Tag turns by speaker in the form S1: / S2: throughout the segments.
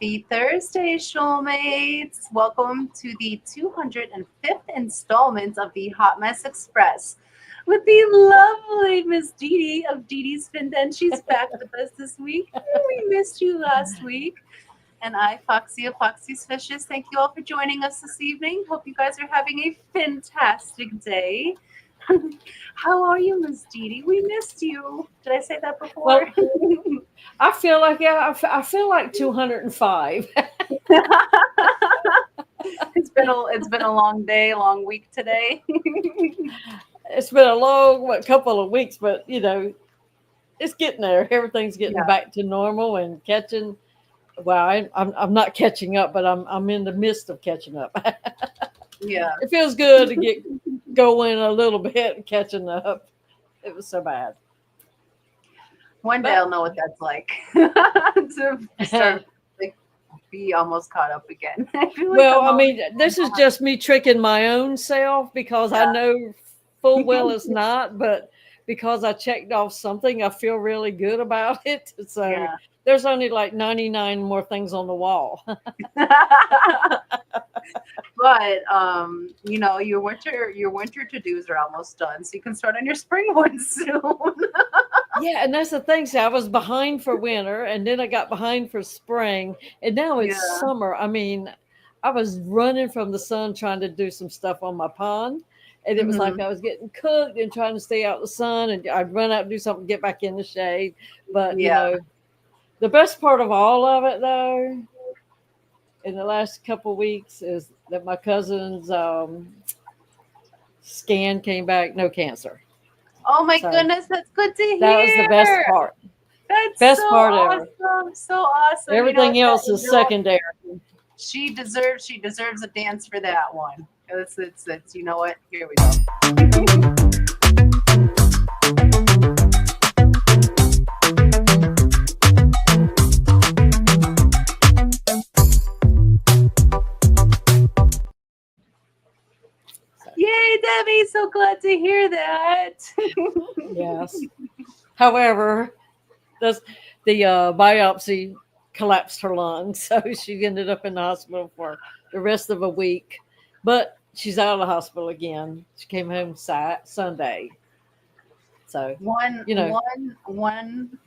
S1: Happy Thursday, shoalmates! Welcome to the 205th installment of the Hot Mess Express with the lovely Miss Didi of Didi's Finden. She's back with us this week. We missed you last week. And I, Foxy of Foxy's Fishes, thank you all for joining us this evening. Hope you guys are having a fantastic day. How are you, Miss Didi? We missed you. Did I say that before?
S2: Well, I feel like I feel like 205.
S1: It's been a long day, long week today.
S2: It's been a long couple of weeks, but it's getting there. Everything's getting
S1: Yeah,
S2: back to normal and catching. Well, I'm not catching up, but I'm in the midst of catching up.
S1: yeah.
S2: It feels good to get going a little bit and catching up. It was so bad,
S1: One day
S2: but
S1: I'll know what that's like to start like be almost caught up again. I feel like
S2: well,
S1: I'm
S2: I
S1: always
S2: mean, this is just me tricking my own self because I know full well it's not, but because I checked off something, I feel really good about it. So
S1: yeah.
S2: there's only like 99 more things on the wall.
S1: But your winter to-dos are almost done, so you can start on your spring ones soon.
S2: Yeah, and that's the thing. See, I was behind for winter, and then I got behind for spring, and now it's
S1: Yeah.
S2: summer. I mean, I was running from the sun trying to do some stuff on my pond, and it was like
S1: Hmm.
S2: I was getting cooked and trying to stay out in the sun, and I'd run out and do something, get back in the shade. But
S1: Yeah.
S2: the best part of all of it, though, in the last couple of weeks, is that my cousin's scan came back no cancer.
S1: Oh my
S2: So
S1: goodness, that's good to
S2: that was the best
S1: hear.
S2: part.
S1: That's so
S2: Best part ever.
S1: awesome. So awesome.
S2: Everything else is secondary.
S1: She deserves a dance for that one. It's you know what? Here we go.
S2: So,
S1: Yay, Debbie, so glad to hear that.
S2: yes. However, that's, the biopsy collapsed her lungs, so she ended up in the hospital for the rest of a week. But she's out of the hospital again. She came home Sunday. So,
S1: one
S2: you know,
S1: one one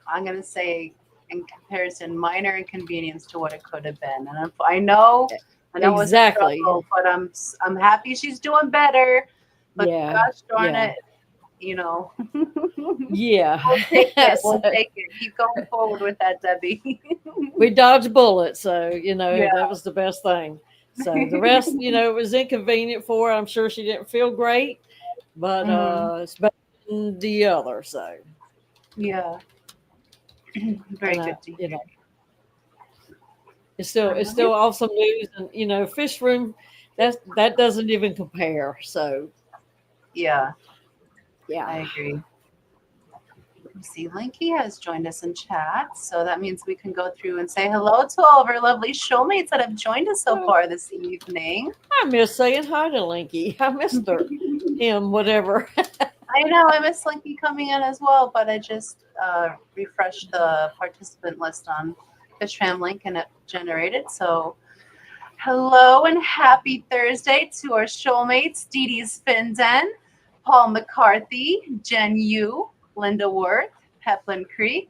S1: I'm gonna say in comparison, minor inconvenience to what it could have been. And I know it's a
S2: exactly.
S1: struggle, but I'm happy she's doing better. But
S2: Yeah.
S1: gosh darn
S2: Yeah.
S1: it, you know.
S2: Yeah.
S1: We'll take it.
S2: So
S1: We'll take it. Keep going forward with that, Debbie.
S2: we dodged bullets. So,
S1: Yeah.
S2: that was the best thing. So the rest, it was inconvenient for her. I'm sure she didn't feel great, but
S1: Hmm.
S2: it's better than the other. So,
S1: Yeah. Very
S2: and
S1: good to hear.
S2: it's still awesome news. And fish room, that doesn't even compare. So,
S1: Yeah,
S2: yeah.
S1: I agree. See, Linky has joined us in chat, so that means we can go through and say hello to all of our lovely showmates that have joined us so
S2: Well,
S1: far this evening.
S2: I miss saying hi to Linky. I missed her, him, whatever.
S1: I know I miss Linky coming in as well, but I just refreshed the participant list on FishFam Link and it generated. So, hello and happy Thursday to our showmates, Dee Dee's Finden, Paul McCarthy, Jen Yu, Linda Worth, Peplin Creek,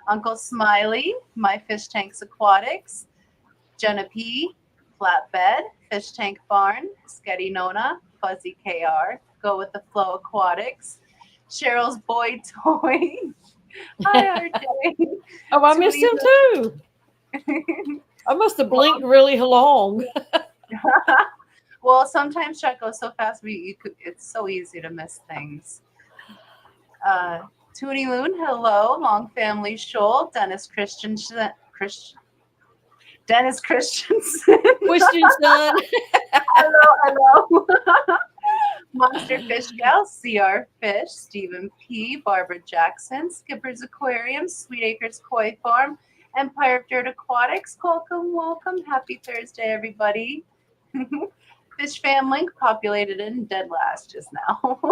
S1: Uncle Smiley, My Fish Tanks Aquatics, Jenna P, Flatbed, Fish Tank Barn, Sketty Nona, Fuzzy KR, Go with the Flow Aquatics, Cheryl's Boy Toy, Hi RJ,
S2: Oh, I missed
S1: Tootie
S2: him too. I must have blinked really long.
S1: Well, sometimes chat goes so fast, it's so easy to miss things. Tootie Loon, hello, Long Family Shoal, Dennis Christensen,
S2: Question, son.
S1: hello, hello. Monster Fish Gal, CR Fish, Stephen P, Barbara Jackson, Skipper's Aquarium, Sweet Acres Koi Farm, Empire of Dirt Aquatics. Welcome, welcome. Happy Thursday, everybody. Fish Fam Link populated in dead last just now.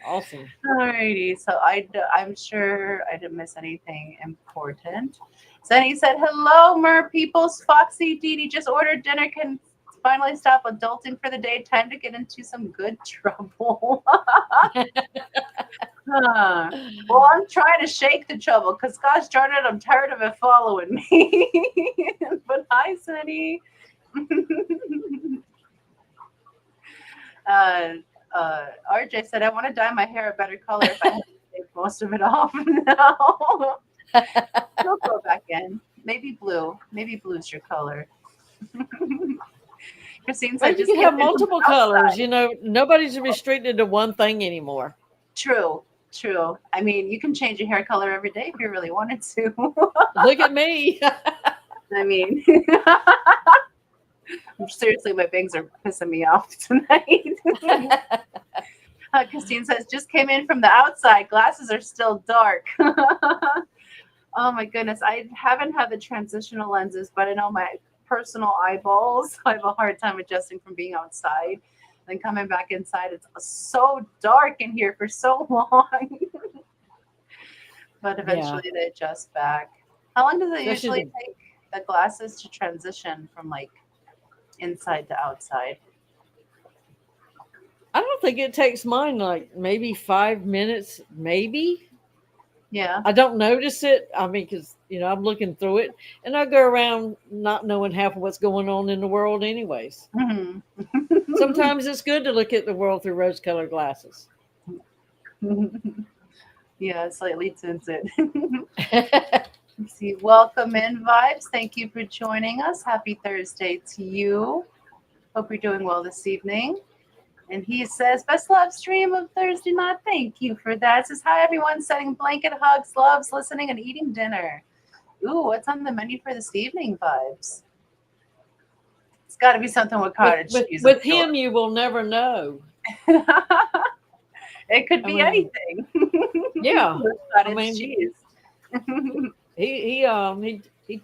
S2: Awesome.
S1: Alrighty, so I'm sure I didn't miss anything important. So he said, "Hello, mer peoples. Foxy Didi just ordered dinner. Can finally stop adulting for the day. Time to get into some good trouble." Huh. Well, I'm trying to shake the trouble because, gosh darn it, I'm tired of it following me. But hi, Sunny. uh, RJ said, "I want to dye my hair a better color if I had to take most of it off." No, it'll go back in. Maybe blue. Maybe blue's your color. Christine
S2: Well,
S1: said,
S2: you
S1: "Just
S2: can
S1: came
S2: have
S1: in from
S2: multiple
S1: the
S2: colors.
S1: outside."
S2: Nobody's restricted to one thing anymore.
S1: True. True. I mean, you can change your hair color every day if you really wanted to.
S2: Look at me.
S1: I mean, seriously, my bangs are pissing me off tonight. Christine says, "Just came in from the outside. Glasses are still dark." Oh my goodness. I haven't had the transitional lenses, but I know my personal eyeballs. I have a hard time adjusting from being outside. Then coming back inside, it's so dark in here for so long. But
S2: Yeah.
S1: eventually they adjust back. How long does it
S2: Especially
S1: usually
S2: the,
S1: take the glasses to transition from like inside to outside?
S2: I don't think it takes mine like maybe 5 minutes, maybe.
S1: Yeah.
S2: I don't notice it. I mean, because, I'm looking through it and I go around not knowing half of what's going on in the world, anyways.
S1: Mhm.
S2: Sometimes it's good to look at the world through rose colored glasses.
S1: Yeah, slightly tinted. Let's see. Welcome in, Vibes. Thank you for joining us. Happy Thursday to you. Hope you're doing well this evening. And he says, "Best live stream of Thursday night." Thank you for that. Says, "Hi, everyone. Sending blanket hugs, loves, listening, and eating dinner." Ooh, what's on the menu for this evening, Vibes? It's got to be something with
S2: with,
S1: cottage
S2: with,
S1: cheese, I'm
S2: with him,
S1: sure.
S2: you will never know.
S1: It could
S2: I
S1: be
S2: mean,
S1: anything
S2: yeah.
S1: with
S2: I
S1: cottage
S2: mean,
S1: cheese.
S2: he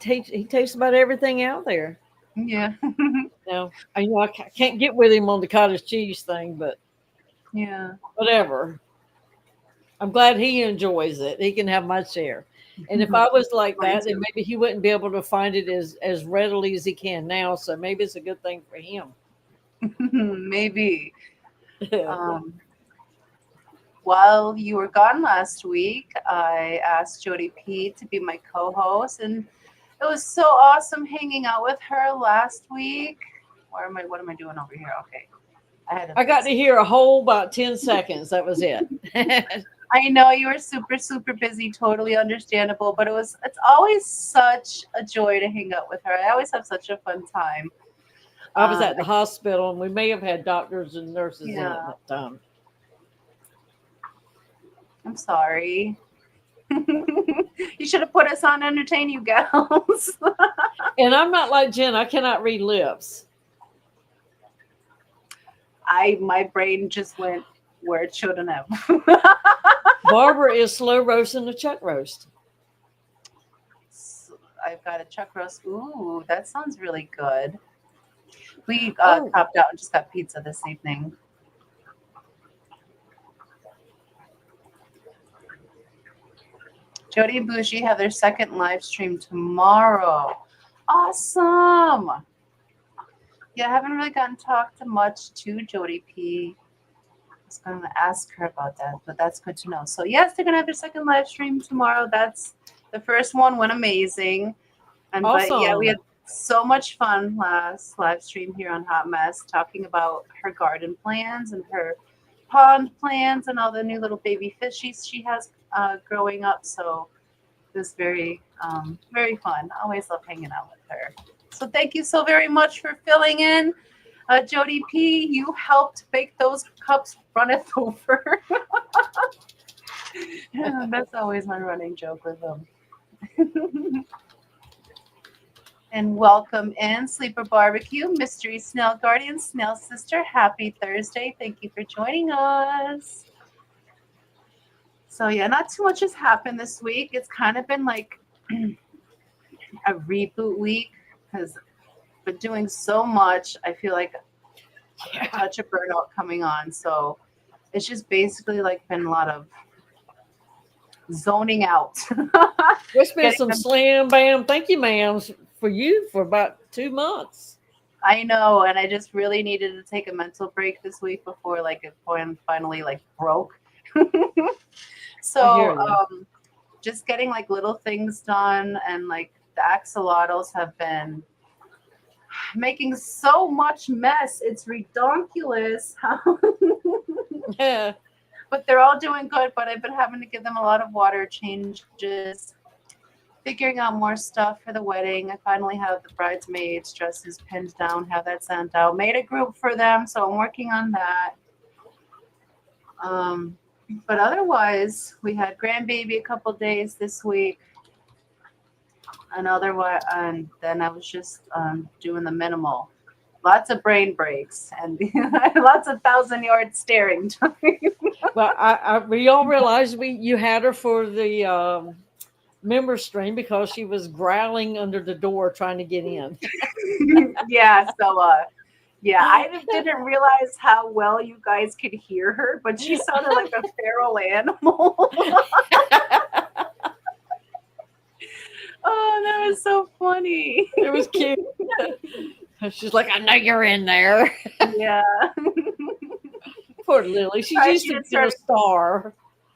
S2: tastes about everything out there.
S1: Yeah.
S2: Now, I can't get with him on the cottage cheese thing, but
S1: Yeah.
S2: whatever. I'm glad he enjoys it. He can have my share. And if I was like
S1: Mine
S2: that, then
S1: too.
S2: maybe he wouldn't be able to find it as readily as he can now. So maybe it's a good thing for him.
S1: Maybe. Um, while you were gone last week, I asked Jody P to be my co-host, and it was so awesome hanging out with her last week. What am I doing over here? Okay. I had to
S2: I got
S1: fix
S2: to
S1: it.
S2: hear a whole about 10 seconds. That was it.
S1: I know you were super, super busy, totally understandable, but it's always such a joy to hang out with her. I always have such a fun time.
S2: I was at the
S1: I,
S2: hospital and we may have had doctors and nurses in at
S1: yeah,
S2: that time.
S1: I'm sorry. You should have put us on Entertain You Gals.
S2: And I'm not like Jen, I cannot read lips.
S1: My brain just went where it shouldn't have.
S2: Barbara is slow roasting a chuck roast.
S1: I've got a chuck roast. Ooh, that sounds really good. We
S2: Oh,
S1: topped out and just got pizza this evening. Jody and Bougie have their second live stream tomorrow. Awesome. Yeah, I haven't really gotten talked to much to Jody P. I was going to ask her about that, but that's good to know. So, yes, they're going to have their second live stream tomorrow. That's the first one went amazing. But yeah, we
S2: awesome.
S1: had so much fun last live stream here on Hot Mess talking about her garden plans and her pond plans and all the new little baby fishies she has growing up. So it was very fun. I always love hanging out with her. So thank you so very much for filling in. Jody P, you helped make those cups runneth over. Yeah, that's always my running joke with them. And welcome in Sleeper Barbecue, Mystery Snail Guardian, Snail Sister. Happy Thursday. Thank you for joining us. So, yeah, not too much has happened this week. It's kind of been like a reboot week because I've been doing so much. I feel like a
S2: Yeah.
S1: touch of burnout coming on. So, it's just basically like been a lot of zoning out.
S2: There's been
S1: Getting
S2: some
S1: them,
S2: slam bam, thank you, ma'ams, for you for about 2 months.
S1: I know, and I just really needed to take a mental break this week before like it finally like broke.
S2: I hear
S1: So
S2: you.
S1: just getting like little things done, and like the axolotls have been making so much mess. It's redonkulous.
S2: Yeah.
S1: But they're all doing good. But I've been having to give them a lot of water changes, figuring out more stuff for the wedding. I finally have the bridesmaids' dresses pinned down, have that sent out, made a group for them. So I'm working on that. Um, but otherwise, we had grandbaby a couple days this week. And otherwise, and then I was just doing the minimal. Lots of brain breaks and lots of 1,000 yard staring time.
S2: Well, we all realized you had her for the member stream because she was growling under the door trying to get in.
S1: Yeah, so yeah, I didn't realize how well you guys could hear her, but she sounded like a feral animal. Oh, that was so funny.
S2: It was cute. She's like, I know you're in there.
S1: Yeah.
S2: Poor Lily. She's
S1: Right,
S2: used
S1: she
S2: to
S1: just
S2: being a
S1: started.
S2: star.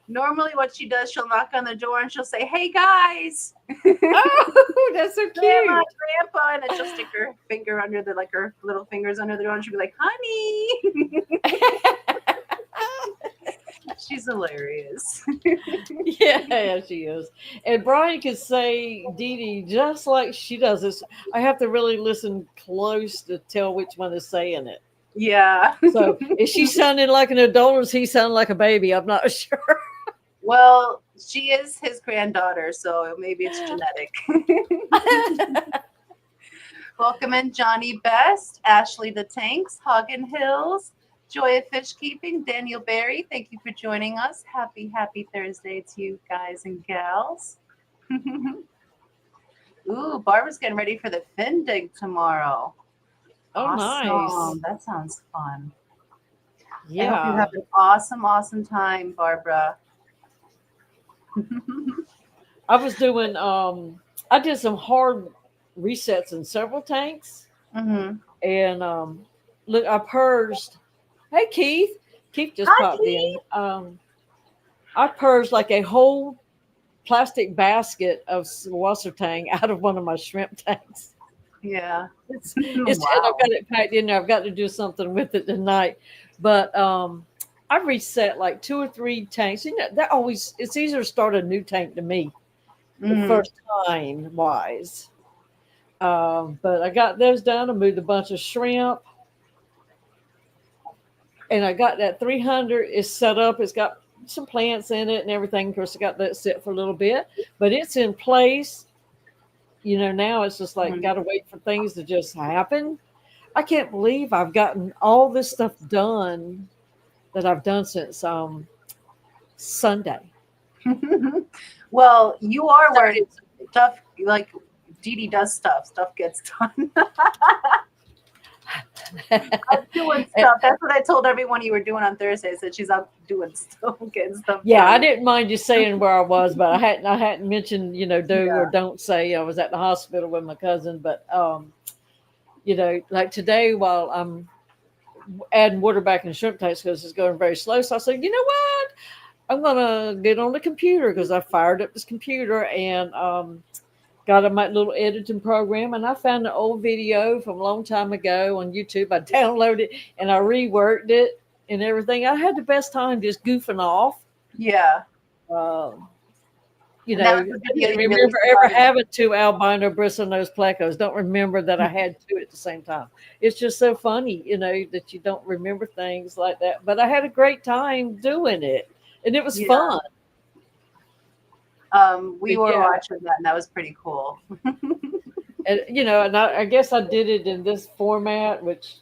S1: Normally, what she does, she'll knock on the door and she'll say, "Hey guys,
S2: Oh, that's so
S1: Grandma,
S2: cute.
S1: Grandpa," and then she'll stick her finger under the like her little fingers under the door, and she'll be like, "Honey." She's hilarious.
S2: Yeah, she is. And Brian can say Dee Dee just like she does this. I have to really listen close to tell which one is saying it.
S1: Yeah.
S2: So is she sounding like an adult or is he sounding like a baby? I'm not sure.
S1: Well, she is his granddaughter, so maybe it's genetic. Welcome in Johnny Best, Ashley the Tanks, Hagen Hills, Joy of Fish Keeping, Daniel Barry. Thank you for joining us. Happy Thursday to you guys and gals. Ooh, Barbara's getting ready for the fin dig tomorrow.
S2: Oh, nice.
S1: Awesome. That sounds fun. I hope you
S2: Yeah.
S1: have an awesome time, Barbara.
S2: I was doing I did some hard resets in several tanks
S1: Mm-hmm.
S2: and look I purged. Hey Keith. Keith just
S1: Hi,
S2: popped in.
S1: Keith.
S2: I purged like a whole plastic basket of wasser tang out of one of my shrimp tanks.
S1: Yeah.
S2: It's and I've
S1: Wow.
S2: got it packed in there. I've got to do something with it tonight. But I reset like 2 or 3 tanks. You know, that always it's easier to start a new tank to me the
S1: Mm-hmm.
S2: first time wise. But I got those done. I moved a bunch of shrimp, and I got that 300 is set up. It's got some plants in it and everything. Of course, I got that set for a little bit, but it's in place. You know, now it's just like got to wait for things to just happen. I can't believe I've gotten all this stuff done that I've done since Sunday.
S1: Well, you are where
S2: 30th.
S1: stuff like Dee Dee does stuff. Stuff gets done. I'm doing stuff. That's what I told everyone you were doing on Thursday. I said she's out doing stuff, getting stuff
S2: Yeah, I
S1: done.
S2: didn't mind you saying where I was, but I hadn't mentioned, do or
S1: Yeah.
S2: don't say I was at the hospital with my cousin. But like today while I'm adding water back in shrimp tanks because it's going very slow. So I said, you know what? I'm gonna get on the computer because I fired up this computer and got on my little editing program and I found an old video from a long time ago on YouTube. I downloaded it and I reworked it and everything. I had the best time just goofing off.
S1: Yeah.
S2: Um,
S1: And that
S2: I
S1: was the video
S2: didn't
S1: you
S2: remember
S1: released
S2: ever
S1: about it.
S2: having 2 albino bristlenose plecos. Don't remember that I had 2 at the same time. It's just so funny, that you don't remember things like that. But I had a great time doing it, and it was
S1: Yeah.
S2: fun.
S1: We
S2: But
S1: were
S2: yeah,
S1: watching that, and that was pretty cool.
S2: and I guess I did it in this format, which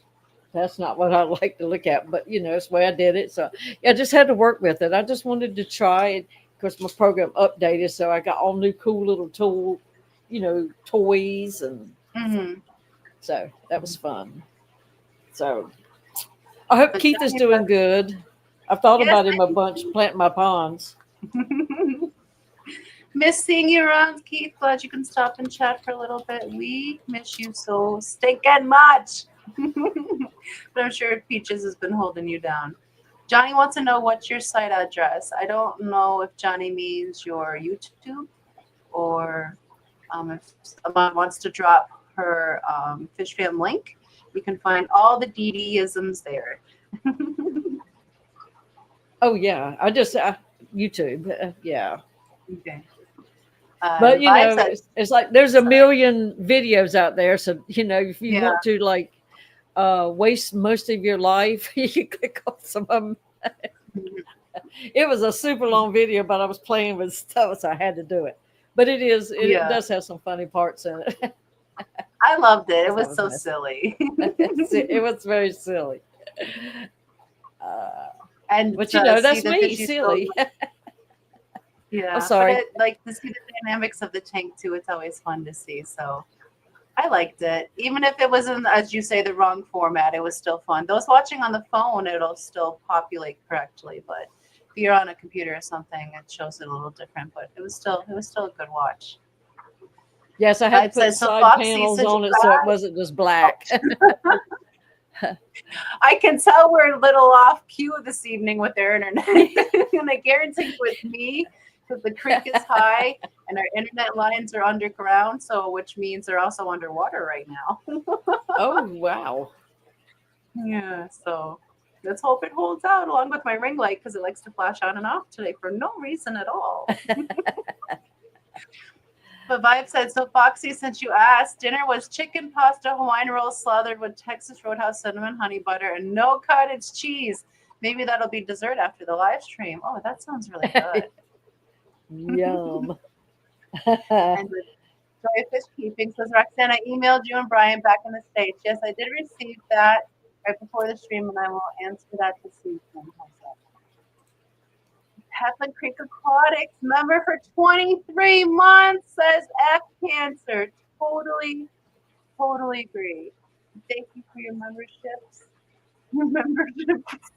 S2: that's not what I like to look at. But it's the way I did it. So yeah, I just had to work with it. I just wanted to try it. Of course, my program updated, so I got all new cool little toys, and
S1: Hmm.
S2: so that was fun. So I hope
S1: But
S2: Keith is doing good. I've thought
S1: Yes,
S2: about him a bunch, planting my ponds.
S1: miss seeing you around, Keith. Glad you can stop and chat for a little bit. We miss you so stinking much. But I'm sure Peaches has been holding you down. Johnny wants to know what's your site address. I don't know if Johnny means your YouTube or if someone wants to drop her Fish Fam link. You can find all the Didi-isms there.
S2: Oh yeah, YouTube. Yeah,
S1: Okay.
S2: but you
S1: Vibe
S2: know,
S1: said,
S2: it's like there's a
S1: sorry.
S2: million videos out there. So you know, if you
S1: Yeah.
S2: want to like waste most of your life, you can click on some of them. It was a super long video, but I was playing with stuff, so I had to do it. But it
S1: Yeah.
S2: does have some funny parts in it.
S1: I loved it. It
S2: Because I
S1: was
S2: was
S1: so
S2: messing.
S1: silly.
S2: It was very silly. Uh,
S1: And
S2: but you
S1: to
S2: know,
S1: see
S2: that's
S1: the
S2: me,
S1: fishies go,
S2: silly. I'm
S1: yeah. But
S2: sorry.
S1: it, like to see the dynamics of the tank too, it's always fun to see. So I liked it. Even if it wasn't, as you say, the wrong format, it was still fun. Those watching on the phone, it'll still populate correctly. But if you're on a computer or something, it shows it a little different. But it was still a good watch.
S2: Yes, I had to
S1: Vibe
S2: put
S1: says, so
S2: side
S1: Foxy,
S2: panels
S1: since you
S2: on it so it wasn't just black.
S1: I can tell we're a little off cue this evening with their internet. And I guarantee with me, because the creek is high and our internet lines are underground, so which means they're also underwater right now.
S2: Oh wow.
S1: Yeah, so let's hope it holds out along with my ring light because it likes to flash on and off today for no reason at all. But Vibe said, so Foxy, since you asked, dinner was chicken pasta Hawaiian rolls slathered with Texas Roadhouse cinnamon honey butter and no cottage cheese. Maybe that'll be dessert after the live stream. Oh, that sounds really good.
S2: Yum.
S1: And with Joy of Fish Keeping says, Roxanne, I emailed you and Brian back in the States. Yes, I did receive that right before the stream, and I will answer that this evening. Headland Creek Aquatics member for 23 months says F cancer. Totally, totally agree. Thank you for your memberships. Memberships.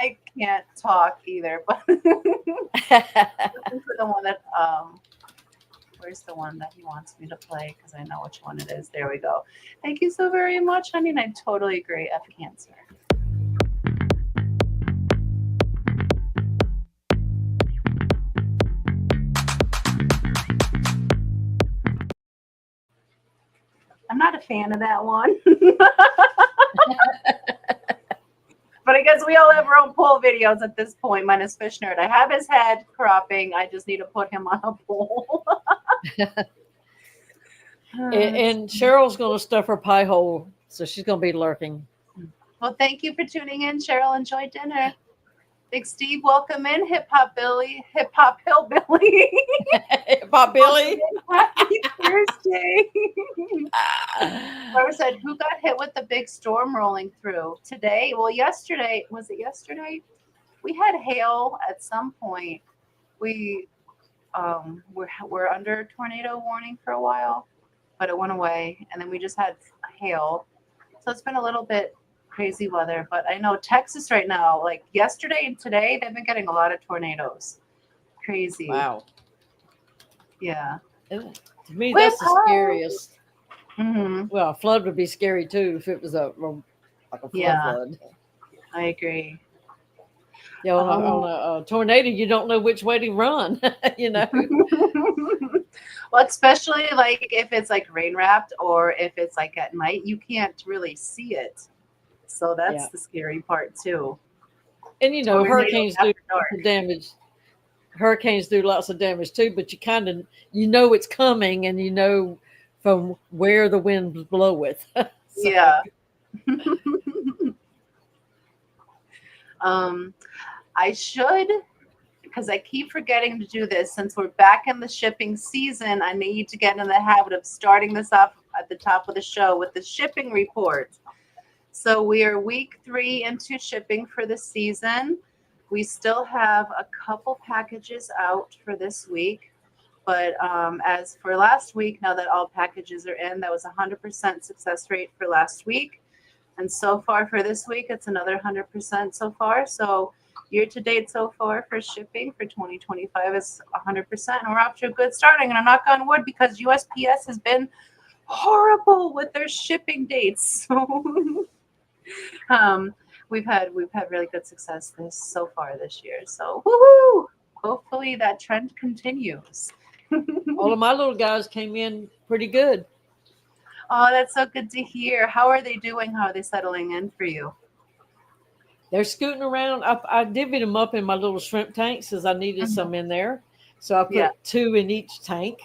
S1: I can't talk either, but listen for the one that where's the one that he wants me to play? Because I know which one it is. There we go. Thank you so very much, honey. And I totally agree. F cancer. I'm not a fan of that one. But I guess we all have our own poll videos at this point, minus Fish Nerd. I have his head cropping. I just need to put him on a poll.
S2: And Cheryl's going to stuff her pie hole, so she's going to be lurking.
S1: Well, thank you for tuning in, Cheryl. Enjoy dinner. Big Steve, welcome in. Hip Hop Billy, Hip Hop Hillbilly.
S2: Pop Billy.
S1: Happy Thursday. Barbara said, who got hit with the big storm rolling through today? Well, yesterday, was it yesterday? We had hail at some point. We're under tornado warning for a while, but it went away, and then we just had hail. So it's been a little bit crazy weather, but I know Texas right now, like yesterday and today, they've been getting a lot of tornadoes. Crazy.
S2: Wow.
S1: Yeah.
S2: To me, that's the scariest.
S1: Mm-hmm.
S2: Well, a flood would be scary too if it was like a flood.
S1: I agree.
S2: Yeah, on a tornado, you don't know which way to run. You know.
S1: Well, especially like if it's like rain wrapped or if it's like at night, you can't really see it. So that's the scary part too.
S2: And you know, hurricanes do lots of damage. Hurricanes do lots of damage too, but you kind of know it's coming, and you know from where the winds blow it. So.
S1: Yeah. I should, because I keep forgetting to do this. Since we're back in the shipping season, I need to get in the habit of starting this off at the top of the show with the shipping report. So we are week 3 into shipping for the season. We still have a couple packages out for this week. But as for last week, now that all packages are in, that was 100% success rate for last week. And so far for this week, it's another 100% so far. So year to date so far for shipping for 2025 is 100%. And we're off to a good start. I'm going to knock on wood because USPS has been horrible with their shipping dates. So we've had really good success so far this year. So woohoo! Hopefully that trend continues.
S2: All of my little guys came in pretty good.
S1: Oh, that's so good to hear. How are they doing? How are they settling in for you?
S2: They're scooting around. I divvied them up in my little shrimp tanks as I needed some in there. So I put 2 in each tank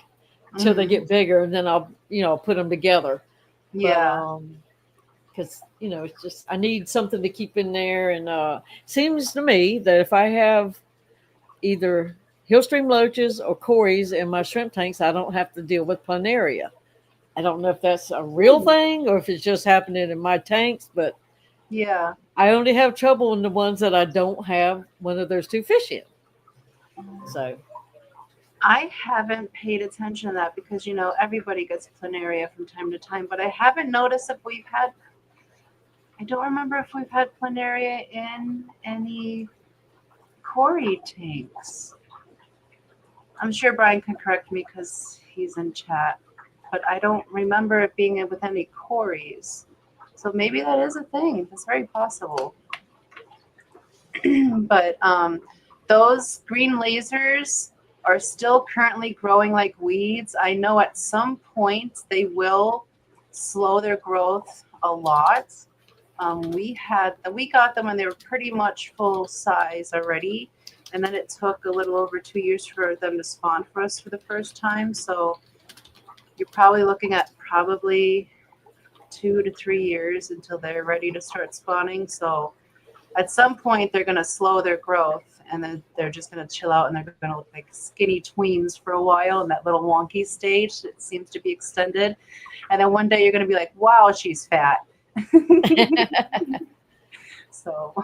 S2: till they get bigger, and then I'll put them together.
S1: Yeah.
S2: Because it's just I need something to keep in there, and seems to me that if I have either Hillstream loaches or Corys in my shrimp tanks, I don't have to deal with planaria. I don't know if that's a real thing or if it's just happening in my tanks, but
S1: yeah,
S2: I only have trouble in the ones that I don't have one of those 2 fish in. So
S1: I haven't paid attention to that because everybody gets planaria from time to time, but I haven't noticed if we've had. I don't remember if we've had planaria in any Cory tanks. I'm sure Brian can correct me because he's in chat, but I don't remember it being with any Corys. So maybe that is a thing. It's very possible. But those green lasers are still currently growing like weeds. I know at some point they will slow their growth a lot. We got them when they were pretty much full size already, and then it took a little over 2 years for them to spawn for us for the first time. So you're probably looking at 2 to 3 years until they're ready to start spawning. So at some point they're going to slow their growth, and then they're just going to chill out, and they're going to look like skinny tweens for a while in that little wonky stage that seems to be extended. And then one day you're going to be like, wow, she's fat. So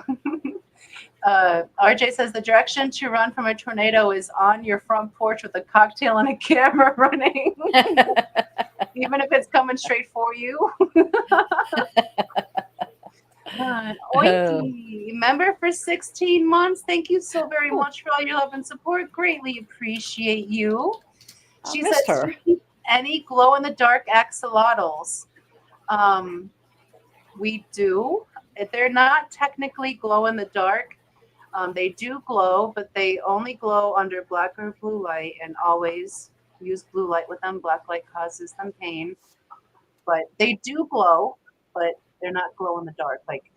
S1: RJ says the direction to run from a tornado is on your front porch with a cocktail and a camera running. Even if it's coming straight for you. Oinky, member for 16 months. Thank you so very much for all your love and support. Greatly appreciate you. She says, any glow in the dark axolotls? We do. They're not technically glow in the dark. They do glow, but they only glow under black or blue light, and always use blue light with them. Black light causes them pain. But they do glow, but they're not glow in the dark. Like,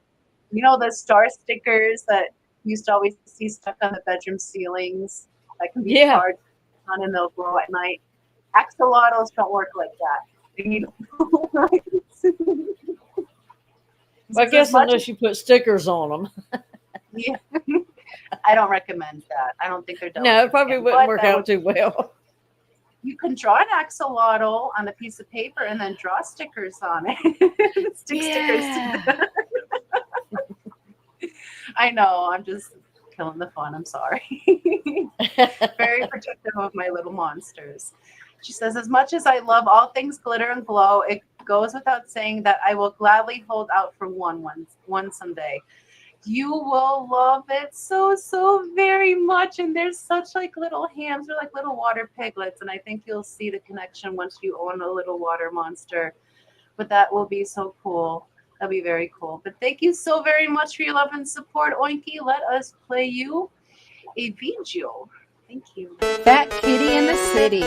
S1: the star stickers that you used to always see stuck on the bedroom ceilings that can be charged on and they'll glow at night. Axolotls don't work like that. They need blue lights.
S2: Well, I guess unless you put stickers on them.
S1: Yeah. I don't recommend that. I don't think they're delicate.
S2: No, it probably wouldn't work out too well.
S1: You can draw an axolotl on a piece of paper and then draw stickers on it. Stickers to them. I know. I'm just killing the fun. I'm sorry. Very protective of my little monsters. She says, as much as I love all things glitter and glow, it goes without saying that I will gladly hold out for one someday. You will love it so very much. And they're such like little hams. They're like little water piglets. And I think you'll see the connection once you own a little water monster. But that will be so cool. That'll be very cool. But thank you so very much for your love and support, Oinky. Let us play you a video. Thank you.
S3: Fat Kitty in the City.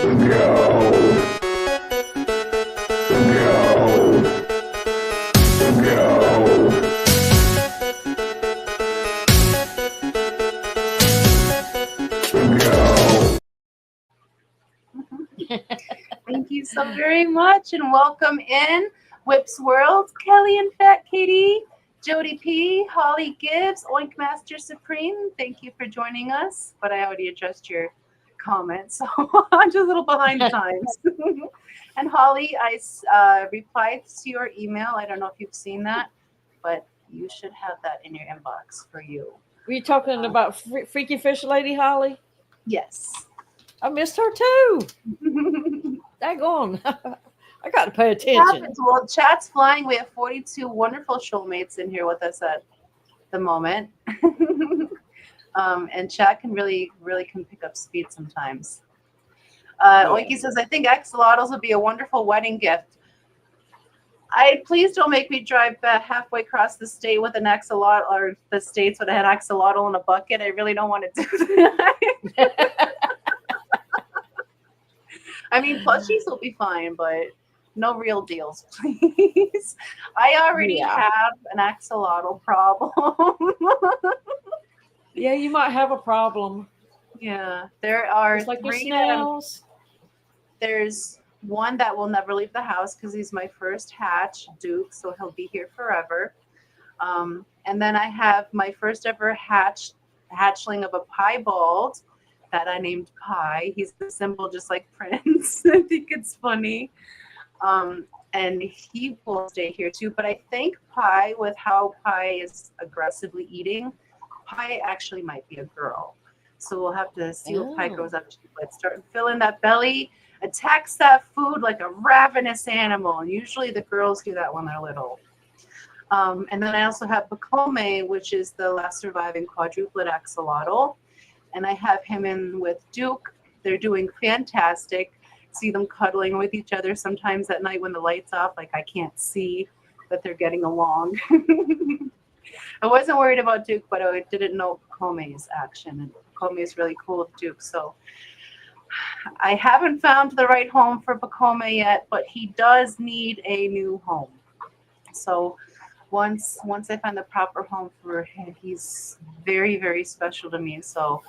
S1: Thank you so very much, and welcome in Whip's World, Kelly and Fat Kitty, Jody P, Holly Gibbs, Oink Master Supreme. Thank you for joining us, but I already addressed your comments, so I'm just a little behind the times. And Holly, I replied to your email. I don't know if you've seen that, but you should have that in your inbox for you.
S2: Were you talking about Freaky Fish Lady Holly?
S1: Yes.
S2: I missed her too. Daggone. I got to pay attention.
S1: Happens. Well, chat's flying. We have 42 wonderful shoalmates in here with us at the moment. And chat can really can pick up speed sometimes. Oinky says, I think axolotls would be a wonderful wedding gift. Please don't make me drive back halfway across the state with an axolotl, or the states with an axolotl in a bucket. I really don't want to do that. I mean, plushies will be fine, but no real deals, please. I already have an axolotl problem.
S2: Yeah, you might have a problem.
S1: Yeah, there are
S2: It's like the
S1: 3
S2: snails.
S1: There's one that will never leave the house because he's my first hatch, Duke, so he'll be here forever. And then I have my first ever hatchling of a piebald that I named Pie. He's the symbol just like Prince. I think it's funny. And he will stay here too. But I think Pie, with how Pie is aggressively eating, Pie actually might be a girl. So we'll have to see what Pie grows up to. But start filling that belly, attacks that food like a ravenous animal. And usually the girls do that when they're little. And then I also have Bakome, which is the last surviving quadruplet axolotl. And I have him in with Duke. They're doing fantastic. See them cuddling with each other sometimes at night when the light's off. Like I can't see that they're getting along. I wasn't worried about Duke, but I didn't know Bakome's action. And Bakome is really cool with Duke. So I haven't found the right home for Bakome yet, but he does need a new home. So once I find the proper home for him, he's very, very special to me. So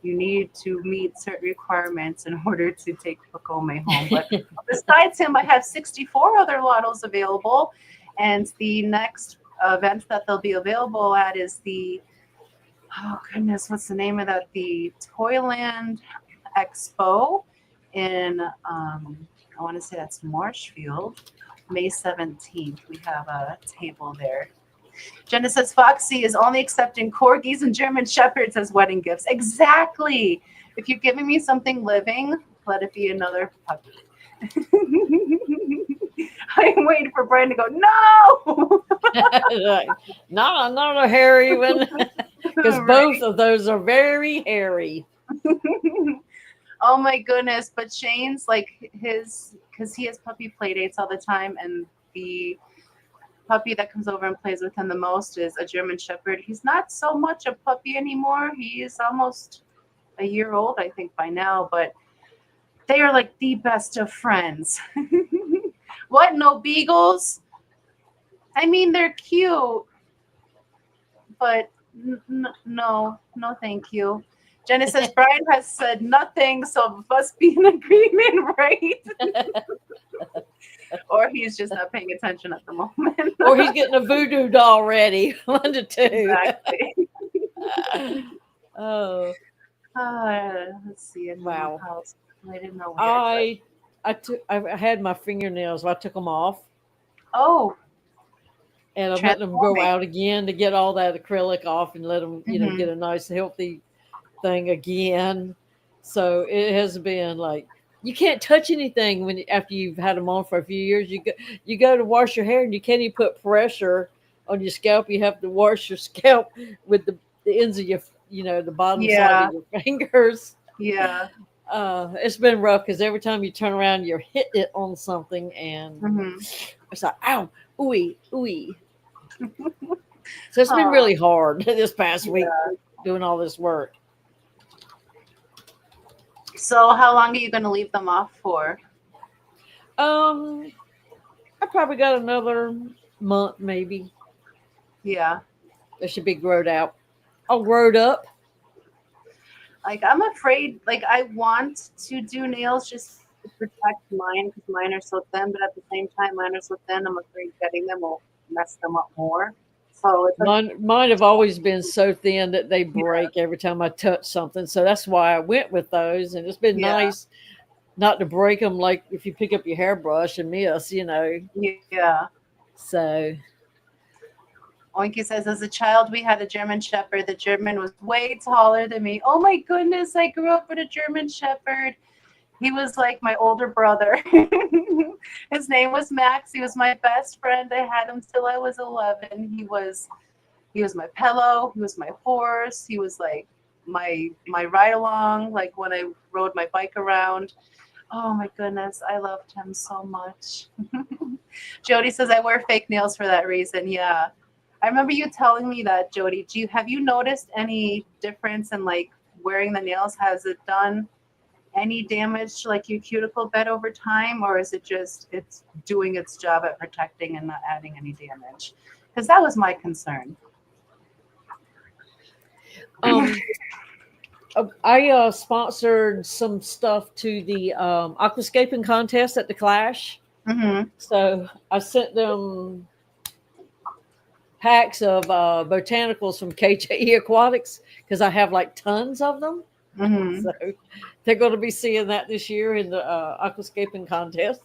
S1: you need to meet certain requirements in order to take Bakome home. But besides him, I have 64 other lottos available. And the next event that they'll be available at is the, oh goodness, what's the name of that? The Toyland Expo in, I want to say that's Marshfield, May 17th. We have a table there. Jenna says Foxy is only accepting corgis and German shepherds as wedding gifts. Exactly. If you're giving me something living, let it be another puppy. I'm waiting for Brian to go, no!
S2: No, not a hairy one. Because both of those are very hairy.
S1: Oh my goodness. But Shane's like because he has puppy play dates all the time, and the puppy that comes over and plays with him the most is a German Shepherd. He's not so much a puppy anymore. He is almost a year old, I think, by now, but they are like the best of friends. What? No beagles? I mean, they're cute, but no, thank you. Jenna says Brian has said nothing, so must be in agreement, right? Or he's just not paying attention at the moment.
S2: Or he's getting a voodoo doll ready. 1 to 2.
S1: Exactly.
S2: Oh.
S1: Let's see.
S2: Wow.
S1: House. I didn't know.
S2: I had my fingernails. I took them off.
S1: Oh.
S2: And I let them grow out again to get all that acrylic off and let them, get a nice healthy thing again. So it has been like, you can't touch anything after you've had them on for a few years. You go to wash your hair and you can't even put pressure on your scalp. You have to wash your scalp with the ends of your, the bottom side of your fingers.
S1: Yeah.
S2: It's been rough because every time you turn around, you're hitting it on something, and it's like, ow, ooey, ooey. So it's been really hard this past week doing all this work.
S1: So how long are you going to leave them off for?
S2: I probably got another month, maybe.
S1: Yeah.
S2: They should be growed out. All growed up.
S1: Like, I'm afraid, like, I want to do nails just to protect mine because mine are so thin, but at the same time, mine are so thin, I'm afraid getting them will mess them up more. So it's
S2: mine have always been so thin that they break every time I touch something. So that's why I went with those. And it's been nice not to break them like if you pick up your hairbrush and miss,
S1: Yeah.
S2: So.
S1: Oinky says, as a child, we had a German Shepherd. The German was way taller than me. Oh my goodness, I grew up with a German Shepherd. He was like my older brother. His name was Max. He was my best friend. I had him till I was 11. He was my pillow. He was my horse. He was like my ride along, like when I rode my bike around. Oh my goodness, I loved him so much. Jody says I wear fake nails for that reason. Yeah. I remember you telling me that, Jody. Have you noticed any difference in like wearing the nails? Has it done any damage to like your cuticle bed over time, or is it just it's doing its job at protecting and not adding any damage? Because that was my concern.
S2: I sponsored some stuff to the aquascaping contest at the Clash.
S1: Mm-hmm.
S2: So I sent them packs of botanicals from KJE Aquatics because I have like tons of them.
S1: Mm-hmm.
S2: So they're going to be seeing that this year in the aquascaping contest.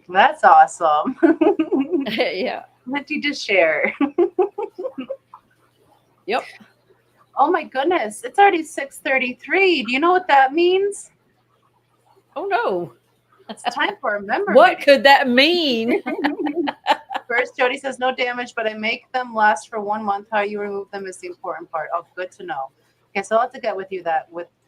S1: That's awesome.
S2: Yeah.
S1: What did you just share?
S2: Yep.
S1: Oh my goodness, it's already 6:33. Do you know what that means?
S2: Oh no.
S1: It's time for a member.
S2: What could that mean?
S1: First, Jody says no damage, but I make them last for 1 month. How you remove them is the important part. Oh, good to know. Okay, so I'll have to get with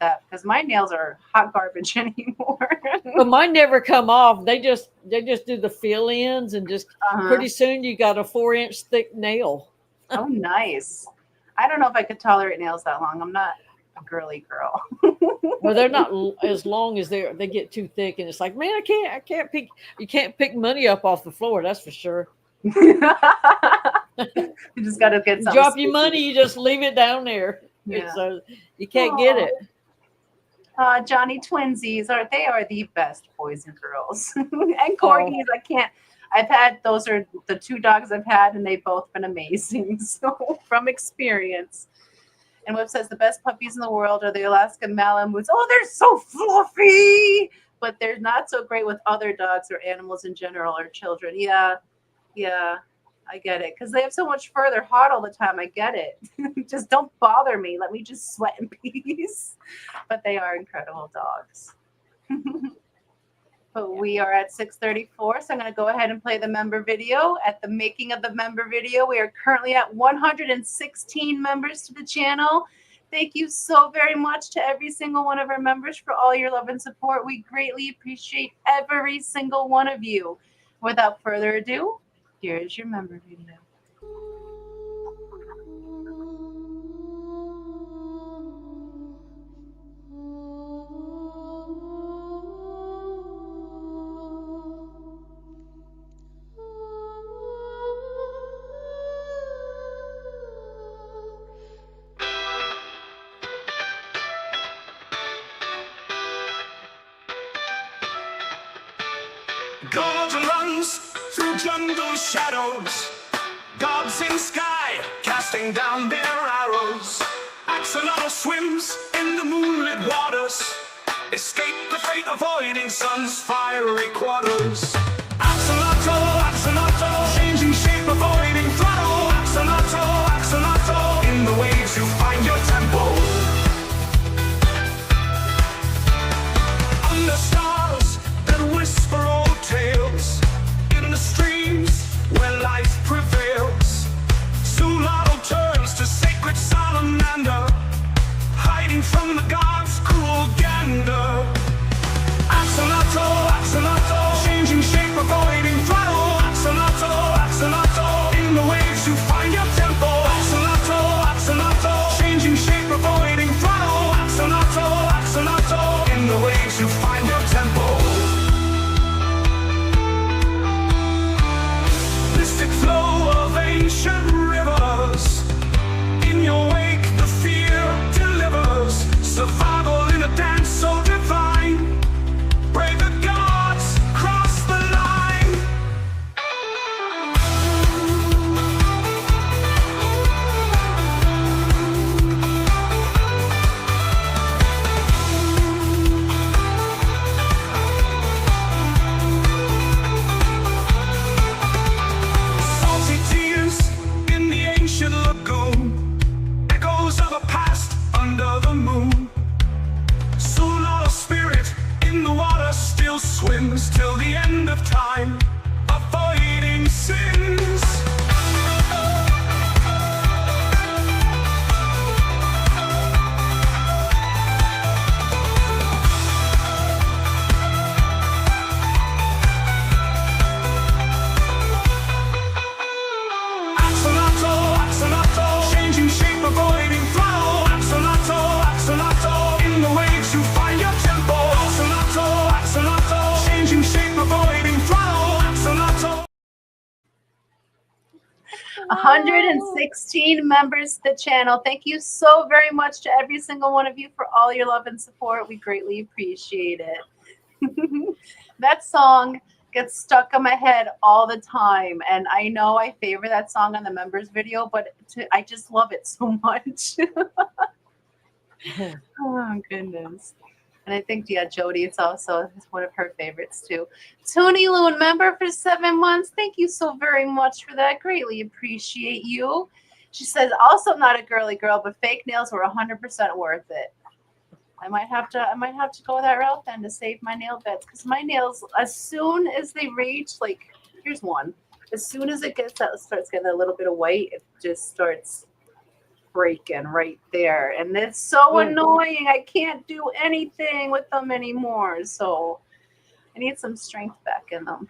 S1: that because my nails are hot garbage anymore.
S2: Well, mine never come off. They just do the fill-ins and just pretty soon you got a 4-inch thick nail.
S1: Oh, nice. I don't know if I could tolerate nails that long. I'm not a girly girl.
S2: Well, they're not as long as they get too thick, and it's like, man, I can't pick. You can't pick money up off the floor. That's for sure.
S1: You just got to get something.
S2: Drop your money, you just leave it down there.
S1: Yeah.
S2: So you can't get it.
S1: Johnny Twinsies they are the best boys and girls. And corgis, I've had, those are the 2 dogs I've had, and they've both been amazing. So from experience. And Whip says the best puppies in the world are the Alaskan Malamutes. Oh, they're so fluffy, but they're not so great with other dogs or animals in general or children. Yeah, I get it. Because they have so much fur. They're hot all the time. I get it. Just don't bother me. Let me just sweat in peace. But they are incredible dogs. But we are at 6:34, so I'm going to go ahead and play the member video. At the making of the member video, we are currently at 116 members to the channel. Thank you so very much to every single one of our members for all your love and support. We greatly appreciate every single one of you. Without further ado, here is your member video.
S4: Gold runs through jungle shadows, gods in sky casting down their arrows. Axolotl swims in the moonlit waters, escape the fate avoiding sun's fiery quarters. Axolotl, axolotl, changing shape, avoiding throttle. Axolotl, axolotl, in the waves you find your temple. Under stars that whisper old tales, in the streams where life prevails, Zulotl turns to sacred salamander, hiding from the gods' cruel gander. Axolotl, axolotl, changing shape, still swims till the end of time, avoiding sins. Axolotl, changing shape, avoiding flow. Axolotl, in the waves you find your tempo. Axolotl, changing shape, avoiding flow. Axolotl.
S1: 116 members to the channel. Thank you so very much to every single one of you for all your love and support. We greatly appreciate it. That song gets stuck in my head all the time, and I know I favor that song on the members video, but I just love it so much. Oh goodness. And I think, yeah, Jody, it's also one of her favorites too. Tony Loon, member for 7 months. Thank you so very much for that. Greatly appreciate you. She says, also not a girly girl, but fake nails were 100% worth it. I might have to go that route then to save my nail beds, because my nails, as soon as they reach, like, here's one. As soon as it starts getting a little bit of white, it just starts breaking right there, and it's so annoying. I can't do anything with them anymore, so I need some strength back in them.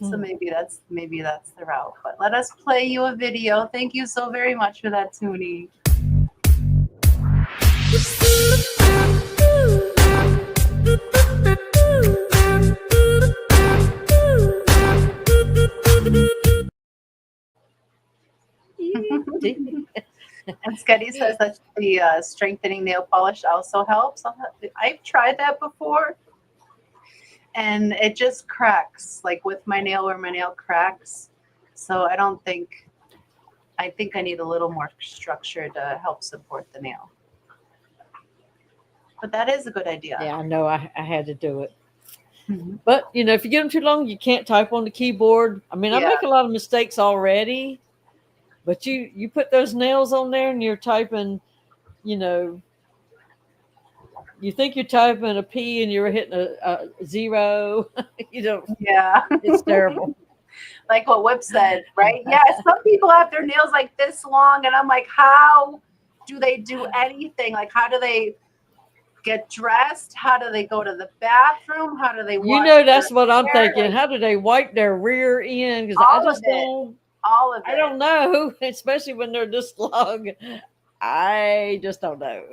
S1: So maybe that's the route. But let us play you a video. Thank you so very much for that, Toonie. And Sketty says that the strengthening nail polish also helps. I've tried that before, and it just cracks, like with my nail where my nail cracks. So I think I need a little more structure to help support the nail. But that is a good idea.
S2: Yeah, I know. I had to do it. But, you know, if you get them too long, you can't type on the keyboard. I mean, I make a lot of mistakes already. But you put those nails on there and you're typing, you know, you think you're typing a P and you're hitting a 0. You know,
S1: yeah,
S2: it's terrible.
S1: Like what Whip said, right? Yeah, some people have their nails like this long, and I'm like, how do they do anything? Like, how do they get dressed? How do they go to the bathroom? How do they wash?
S2: You know, that's what I'm
S1: hair?
S2: thinking.
S1: Like,
S2: how do they wipe their rear end? Because I just don't.
S1: All of it.
S2: I don't know, especially when they're this long. I just don't know.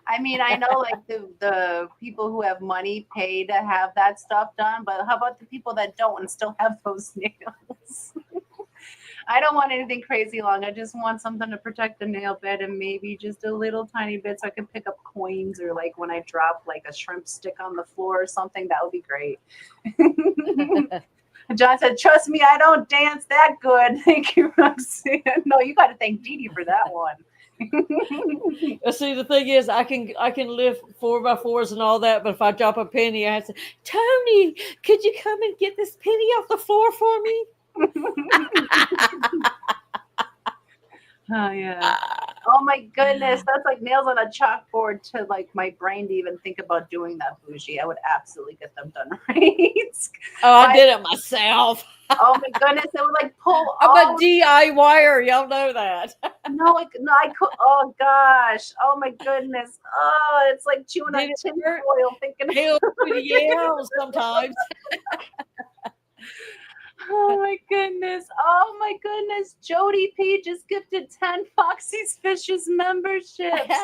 S1: I mean, I know like the people who have money pay to have that stuff done, but how about the people that don't and still have those nails? I don't want anything crazy long. I just want something to protect the nail bed, and maybe just a little tiny bit so I can pick up coins, or like when I drop like a shrimp stick on the floor or something, that would be great. John said, trust me, I don't dance that good. Thank you, Roxanne. No, you got to thank Didi for that one.
S2: See, the thing is, I can lift 4x4s and all that, but if I drop a penny, I have to say, Tony, could you come and get this penny off the floor for me?
S1: Oh, yeah. Oh, my goodness. That's like nails on a chalkboard to like my brain to even think about doing that, bougie. I would absolutely get them done right.
S2: Oh, I did it myself.
S1: Oh, my goodness. It would like pull
S2: I'm a DIYer. Y'all know that.
S1: No, I could. Oh, gosh. Oh, my goodness. Oh, it's like chewing on tin foil thinking.
S2: Hell, yeah, sometimes.
S1: Oh my goodness. Oh my goodness. Jody P just gifted 10 Foxy's Fishes memberships.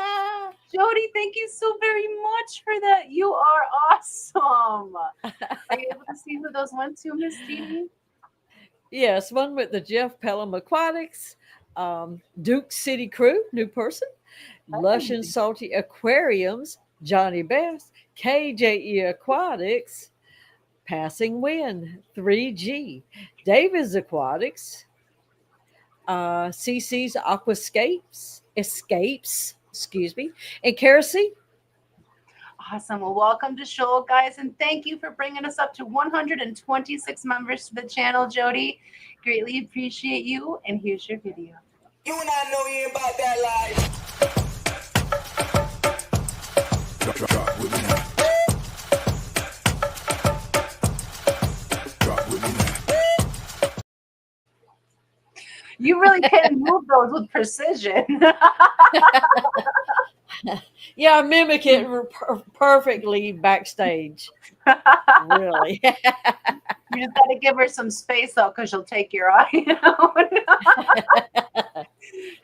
S1: Jody, thank you so very much for that. You are awesome. Are you able to see who those went to, Miss Didi?
S2: Yes, one with the Jeff Pelham Aquatics, Duke City Crew, new person, Lush and Salty Aquariums, Johnny Best, KJE Aquatics, Passing Wind, 3G, Davis Aquatics, CC's Aquascapes, and Kerosene.
S1: Awesome. Well, welcome to Shoal, guys, and thank you for bringing us up to 126 members to the channel, Jody. Greatly appreciate you, and here's your video.
S5: You and I know you ain't about that life. Drop with me now.
S1: You really can move those with precision.
S2: Yeah, I mimic it perfectly backstage. Really.
S1: You just got to give her some space though, because she'll take your eye out.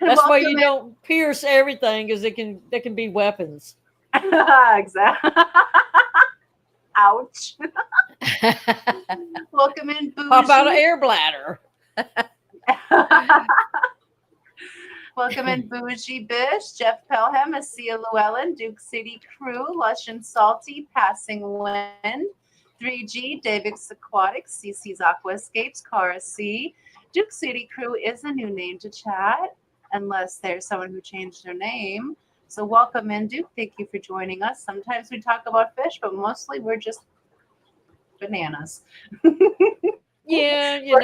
S2: That's why
S1: Welcome
S2: you don't pierce everything, because they can be weapons.
S1: Exactly. Ouch. Welcome in, Bougie.
S2: Pop out an air bladder.
S1: Welcome in, Bougie Bish, Jeff Pelham, Asia Llewellyn, Duke City Crew, Lush and Salty, Passing Wind, 3G, David's Aquatics, CC's Aquascapes, Cara C. Duke City Crew is a new name to chat, unless there's someone who changed their name. So welcome in, Duke. Thank you for joining us. Sometimes we talk about fish, but mostly we're just bananas.
S2: Yeah,
S1: Well,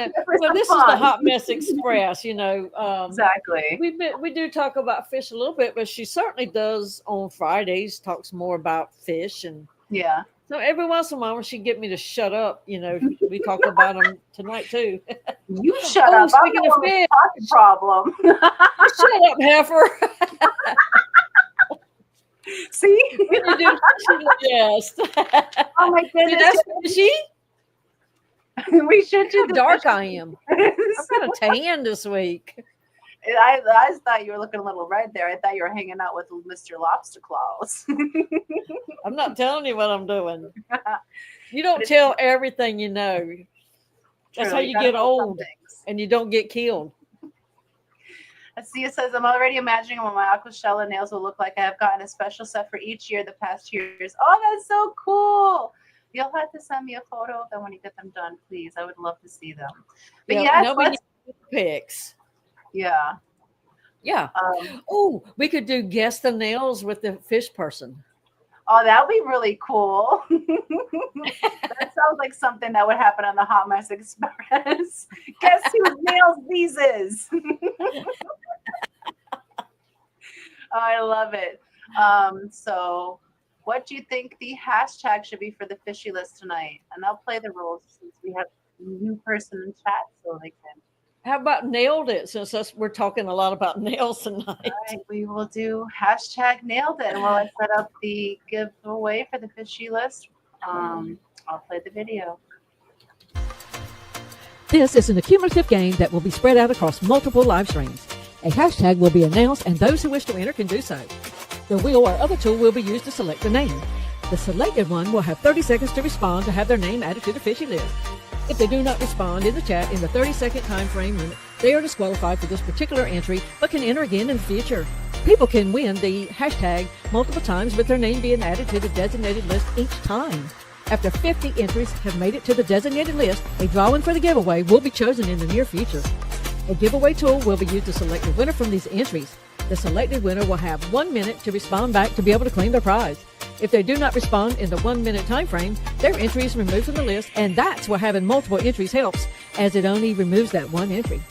S2: this is the Hot Mess Express,
S1: Exactly.
S2: We do talk about fish a little bit, but she certainly does on Fridays, talks more about fish. And
S1: Yeah.
S2: so every once in a while when she get me to shut up, we talk about them tonight too.
S1: You shut up.
S2: Speaking of fish,
S1: problem.
S2: shut up, heifer.
S1: See?
S2: You do, yes.
S1: Oh my
S2: See,
S1: goodness.
S2: that's fishy.
S1: We should do
S2: How
S1: the
S2: dark
S1: fish.
S2: I am. I've got a tan this week.
S1: I just thought you were looking a little red there. I thought you were hanging out with Mr. Lobster Claus.
S2: I'm not telling you what I'm doing. You don't tell everything you know. That's how you get old and you don't get killed.
S1: Asia says, I'm already imagining what my aquashella nails will look like. I have gotten a special set for each year the past years. Oh, that's so cool. You'll have to send me a photo of them when you get them done, please. I would love to see them. But yes,
S2: nobody needs pics.
S1: Yeah.
S2: Yeah. We could do guess the nails with the fish person.
S1: Oh, that would be really cool. That sounds like something that would happen on the Hot Mess Express. Guess whose nails these is? Oh, I love it. So what do you think the hashtag should be for the fishy list tonight? And I'll play the rules since we have a new person in chat so they can.
S2: How about nailed it? Since we're talking a lot about nails tonight.
S1: All right, we will do hashtag nailed it. And while I set up the giveaway for the fishy list, I'll play the video.
S6: This is an accumulative game that will be spread out across multiple live streams. A hashtag will be announced, and those who wish to enter can do so. The wheel or other tool will be used to select the name. The selected one will have 30 seconds to respond to have their name added to the fishy list. If they do not respond in the chat in the 30-second time frame limit, they are disqualified for this particular entry, but can enter again in the future. People can win the hashtag multiple times with their name being added to the designated list each time. After 50 entries have made it to the designated list, a drawing for the giveaway will be chosen in the near future. A giveaway tool will be used to select the winner from these entries. The selected winner will have 1 minute to respond back to be able to claim their prize. If they do not respond in the 1 minute time frame, their entry is removed from the list, and that's where having multiple entries helps, as it only removes that one entry.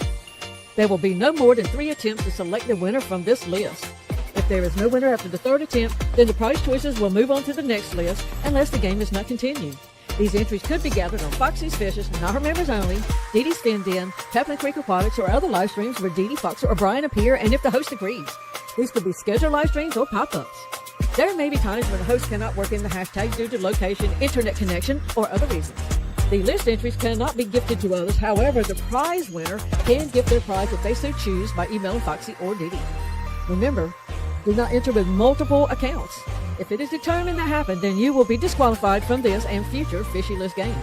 S6: There will be no more than 3 attempts to select the winner from this list. If there is no winner after the 3rd attempt, then the prize choices will move on to the next list unless the game is not continued. These entries could be gathered on Foxy's Fishes, Not Her Members Only, Didi's Fin Den, Peppermint Creek Aquatics, or other live streams where Didi, Foxer, or Brian appear, and if the host agrees. These could be scheduled live streams or pop-ups. There may be times when the host cannot work in the hashtag due to location, internet connection, or other reasons. The list entries cannot be gifted to others. However, the prize winner can gift their prize if they so choose by emailing Foxy or Didi. Remember, do not enter with multiple accounts. If it is determined to happen, then you will be disqualified from this and future Fishy List games.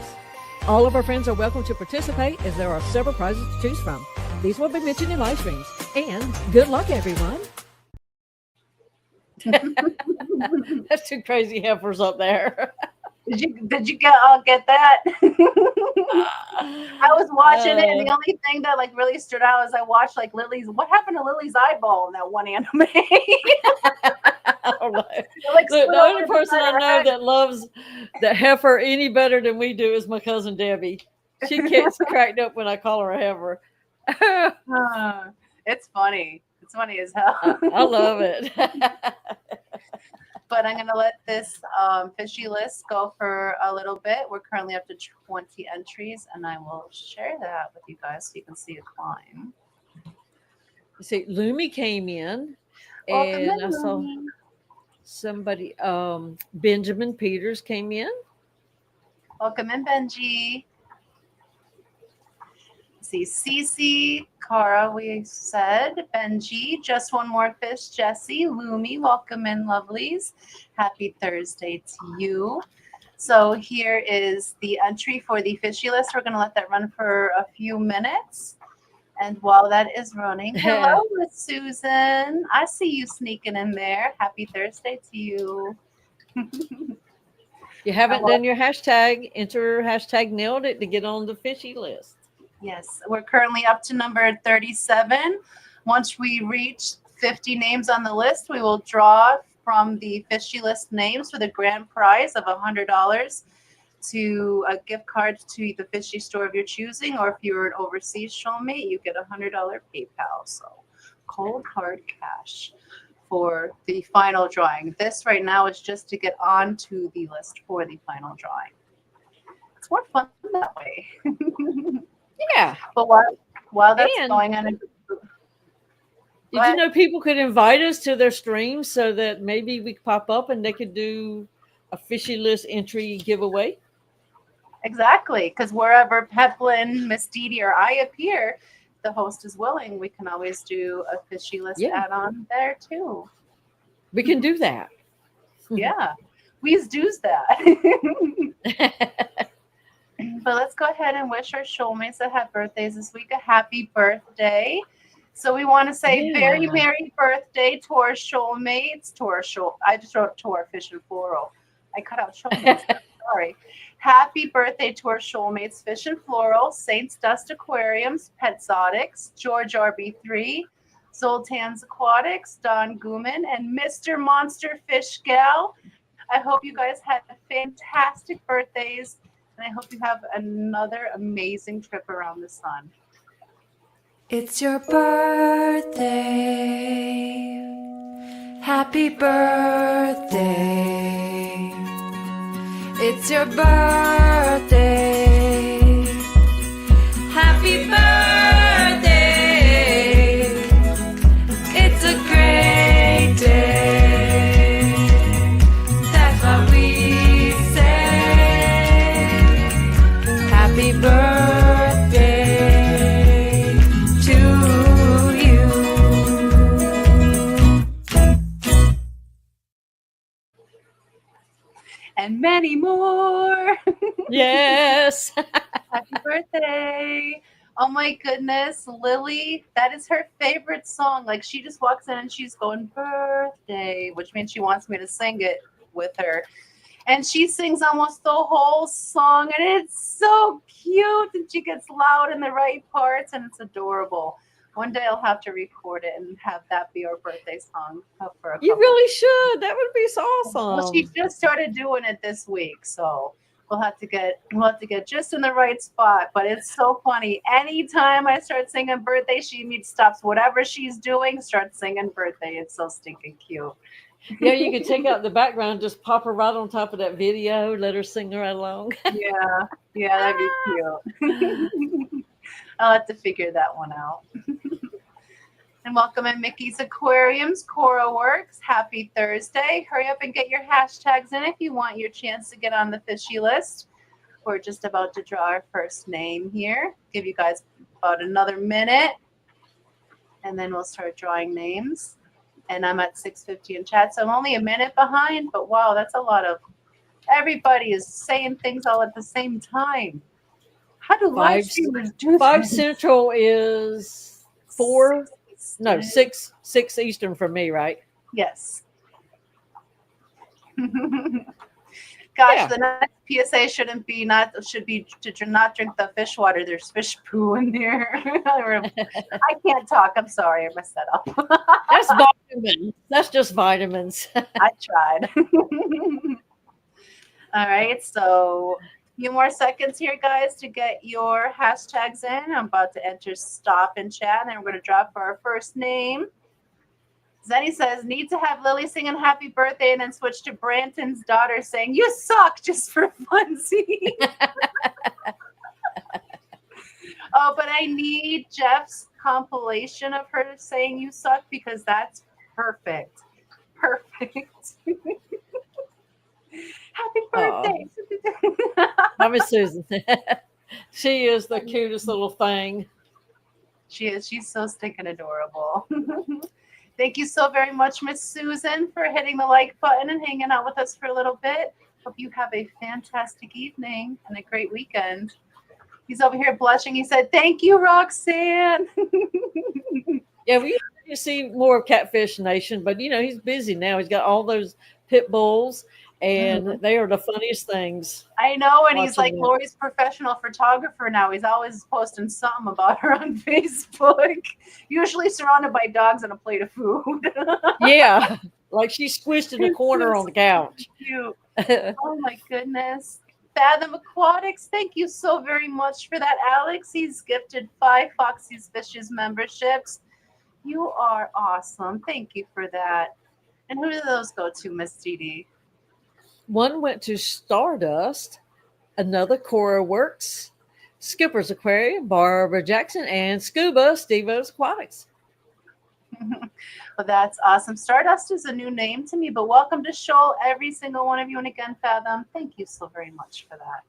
S6: All of our friends are welcome to participate, as there are several prizes to choose from. These will be mentioned in live streams. And good luck, everyone.
S2: That's two crazy heifers up there.
S1: Did you get that? I was watching it, and the only thing that really stood out is I watched Lily's. What happened to Lily's eyeball in that one anime?
S2: I don't know. The only person I know that loves the heifer any better than we do is my cousin Debbie. She gets cracked up when I call her a heifer.
S1: It's funny. It's funny as hell.
S2: I love it.
S1: But I'm going to let this fishy list go for a little bit. We're currently up to 20 entries, and I will share that with you guys so you can see a climb.
S2: see, Lumi came in,
S1: Welcome
S2: and I
S1: in,
S2: saw
S1: Lumi.
S2: somebody, Benjamin Peters came in.
S1: Welcome in, Benji. See, Cece, Cara, we said, Benji, just one more fish, Jesse, Lumi, welcome in, lovelies. Happy Thursday to you. So here is the entry for the fishy list. We're going to let that run for a few minutes. And while that is running, hello, Miss Susan. I see you sneaking in there. Happy Thursday to you.
S2: You haven't done your hashtag, enter hashtag nailed it to get on the fishy list.
S1: Yes, we're currently up to number 37. Once we reach 50 names on the list, we will draw from the fishy list names for the grand prize of $100 to a gift card to the fishy store of your choosing, or if you're an overseas shoalmate, you get a $100 PayPal. So cold hard cash for the final drawing. This right now is just to get onto the list for the final drawing. It's more fun that way.
S2: Yeah.
S1: But while that's going on,
S2: Did you know people could invite us to their streams so that maybe we could pop up and they could do a fishy list entry giveaway?
S1: Exactly, because wherever Peplin, Miss Didi, or I appear, the host is willing, we can always do a fishy list add-on there too.
S2: We can do that.
S1: Yeah, we do's that. But let's go ahead and wish our shoalmates that have birthdays this week a happy birthday. So we want to say very merry birthday to our shoalmates, I just wrote to our fish and floral. I cut out shoalmates. Sorry. Happy birthday to our shoalmates, Fish and Floral, Saints Dust Aquariums, Petzotics, George RB3, Zoltan's Aquatics, Don Gooman, and Mr. Monster Fish Gal. I hope you guys had fantastic birthdays, and I hope you have another amazing trip around the sun.
S7: It's your birthday. Happy birthday. It's your birthday. Happy birthday. It's a great day. That's what we say. Happy birthday to you.
S1: And many more.
S2: Yes.
S1: Happy birthday. Oh my goodness, Lily, that is her favorite song. Like, she just walks in and she's going, birthday, which means she wants me to sing it with her. And she sings almost the whole song, and it's so cute. And she gets loud in the right parts, and it's adorable. One day I'll have to record it and have that be our birthday song for a
S2: You
S1: couple.
S2: really should. That would be so awesome.
S1: Well, she just started doing it this week, so we'll have to get just in the right spot. But it's so funny. Anytime I start singing birthday, she immediately stops whatever she's doing, starts singing birthday. It's so stinking cute.
S2: Yeah, you could take out the background, just pop her right on top of that video, let her sing right along.
S1: Yeah, that'd be cute. I'll have to figure that one out. And welcome in Mickey's Aquariums, Cora Works. Happy Thursday. Hurry up and get your hashtags in if you want your chance to get on the fishy list. We're just about to draw our first name here. Give you guys about another minute, and then we'll start drawing names. And I'm at 6:50 in chat, so I'm only a minute behind, but wow, that's a lot of, everybody is saying things all at the same time. How do live streamers do that?
S2: 5 Central is 6 Eastern for me, right?
S1: Yes. Gosh, the next PSA should be to not drink the fish water. There's fish poo in there. I can't talk. I'm sorry. I messed that up.
S2: That's vitamins. That's just vitamins.
S1: I tried. All right. So a few more seconds here, guys, to get your hashtags in. I'm about to enter stop in chat, and then we're going to drop for our first name. Zenny says, need to have Lily singing happy birthday and then switch to Branton's daughter saying, you suck, just for funsies. Oh, but I need Jeff's compilation of her saying you suck because that's perfect. Perfect. Happy birthday.
S2: Hi, Miss Susan. She is the cutest little thing.
S1: She is. She's so stinking adorable. Thank you so very much, Miss Susan, for hitting the like button and hanging out with us for a little bit. Hope you have a fantastic evening and a great weekend. He's over here blushing. He said, "Thank you, Roxanne."
S2: Yeah, we usually see more of Catfish Nation, but he's busy now. He's got all those pit bulls, and they are the funniest things.
S1: I know, and he's like
S2: Watching them.
S1: Lori's professional photographer now. He's always posting something about her on Facebook. Usually surrounded by dogs and a plate of food.
S2: Yeah, like she's squished in a corner on the couch.
S1: Cute. Oh my goodness. Fathom Aquatics, thank you so very much for that, Alex. He's gifted 5 Foxy's Fishes memberships. You are awesome. Thank you for that. And who do those go to, Miss Didi?
S2: One went to Stardust, another Cora Works, Skipper's Aquarium, Barbara Jackson, and Scuba Steve-O's Aquatics.
S1: Well, that's awesome. Stardust is a new name to me, but welcome to Shoal, every single one of you. And again, Fathom, thank you so very much for that.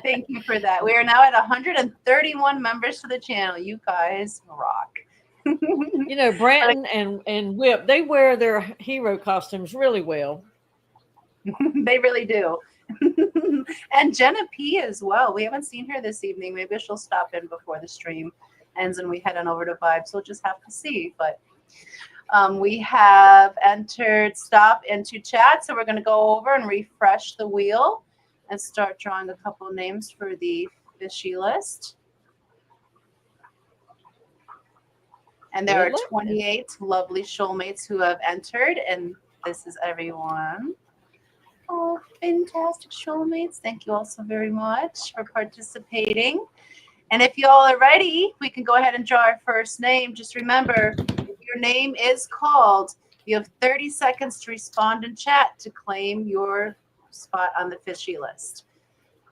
S1: Thank you for that. We are now at 131 members to the channel. You guys rock.
S2: Branton and Whip, they wear their hero costumes really well.
S1: They really do. And Jenna P as well. We haven't seen her this evening. Maybe she'll stop in before the stream ends and we head on over to Vibes. We'll just have to see. But we have entered stop into chat. So we're going to go over and refresh the wheel and start drawing a couple names for the fishy list. And there are 28 lovely shoalmates who have entered, and this is everyone. Oh, fantastic shoalmates. Thank you all so very much for participating. And if you all are ready, we can go ahead and draw our first name. Just remember, if your name is called, you have 30 seconds to respond in chat to claim your spot on the fishy list.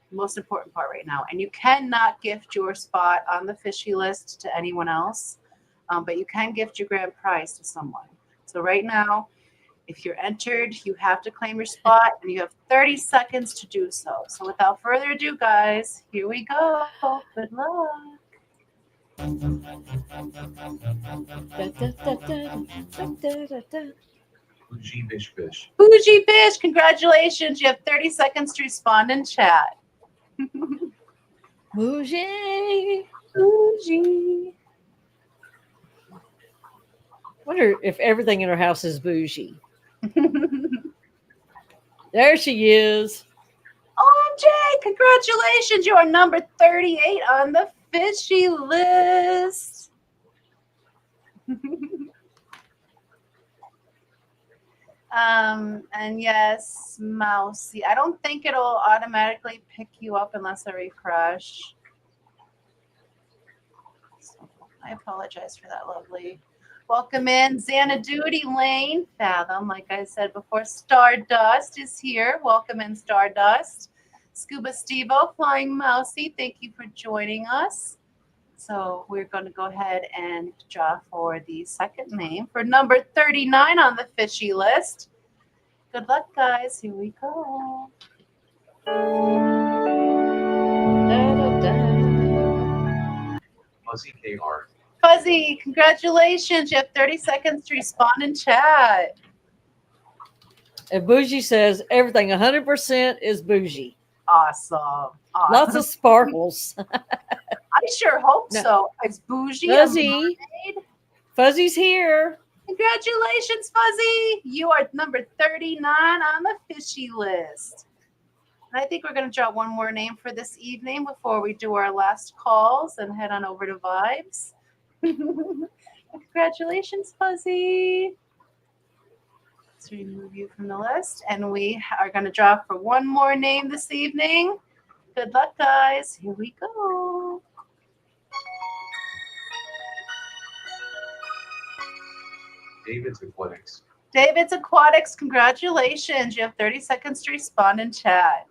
S1: Most important part right now. And you cannot gift your spot on the fishy list to anyone else, but you can gift your grand prize to someone. So right now, if you're entered, you have to claim your spot, and you have 30 seconds to do so. So without further ado, guys, here we go. Good luck.
S8: Bougie Bish Bish.
S1: Bougie Bish, congratulations. You have 30 seconds to respond in chat.
S2: Bougie.
S1: Bougie.
S2: Wonder if everything in her house is bougie. There she is.
S1: OMJ, congratulations. You are number 38 on the fishy list. And yes, Mousy. I don't think it'll automatically pick you up unless I refresh. So I apologize for that, lovely. Welcome in, Xanadu Lane, Fathom. Like I said before, Stardust is here. Welcome in, Stardust. Scuba Steve-O, Flying Mousy, thank you for joining us. So we're going to go ahead and draw for the second name for number 39 on the fishy list. Good luck, guys. Here we go.
S8: Fuzzy KR.
S1: Fuzzy, congratulations. You have 30 seconds to respond in chat.
S2: And Bougie says everything 100% is bougie.
S1: Awesome.
S2: Lots of sparkles.
S1: I sure hope so. Is Bougie a
S2: Fuzzy.
S1: mermaid?
S2: Fuzzy's here.
S1: Congratulations, Fuzzy. You are number 39 on the fishy list. And I think we're going to draw one more name for this evening before we do our last calls and head on over to Vibes. Congratulations, Fuzzy. Let's remove you from the list. And we are going to draw for one more name this evening. Good luck, guys. Here we go.
S8: David's Aquatics.
S1: David's Aquatics, congratulations. You have 30 seconds to respond in chat.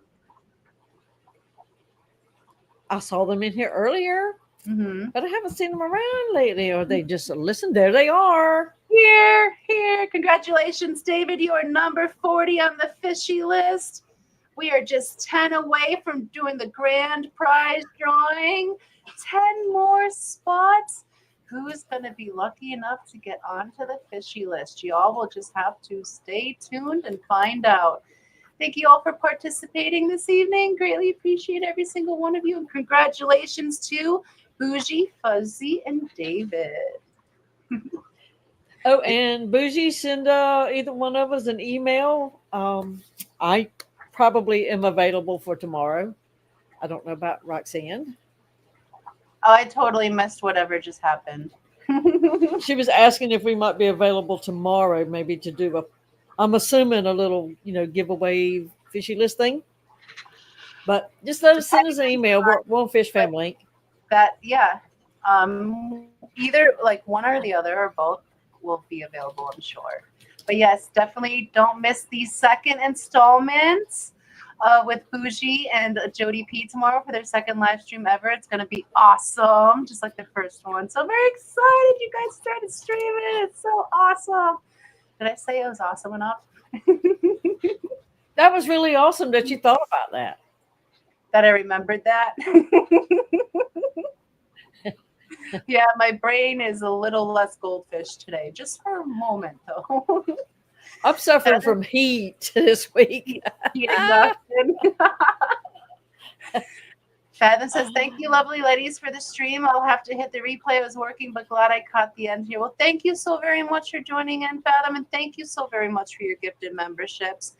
S2: I saw them in here earlier,
S1: Mm-hmm.
S2: but I haven't seen them around lately. Or they just listen. There they are.
S1: Here. Congratulations, David. You are number 40 on the fishy list. We are just 10 away from doing the grand prize drawing. 10 more spots. Who's going to be lucky enough to get onto the fishy list? Y'all will just have to stay tuned and find out. Thank you all for participating this evening. Greatly appreciate every single one of you. And congratulations to Bougie, Fuzzy, and David.
S2: Oh, and Bougie, send either one of us an email. I probably am available for tomorrow. I don't know about Roxanne.
S1: Oh, I totally missed whatever just happened.
S2: She was asking if we might be available tomorrow, maybe to do I'm assuming a little, giveaway fishy list thing. But just send us an email. We're on Fish Fam Link.
S1: Yeah. Either like one or the other or both will be available, I'm sure. But yes, definitely don't miss the second installment with Bougie and Jody P tomorrow for their second live stream ever. It's going to be awesome, just like the first one. So I'm very excited you guys started streaming. It's so awesome. Did I say it was awesome enough?
S2: That was really awesome that you thought about that.
S1: That I remembered that. Yeah, my brain is a little less goldfish today, just for a moment, though.
S2: I'm suffering from heat this week.
S1: Heat exhaustion. Fathom says, thank you, lovely ladies, for the stream. I'll have to hit the replay. I was working, but glad I caught the end here. Well, thank you so very much for joining in, Fathom, and thank you so very much for your gifted memberships.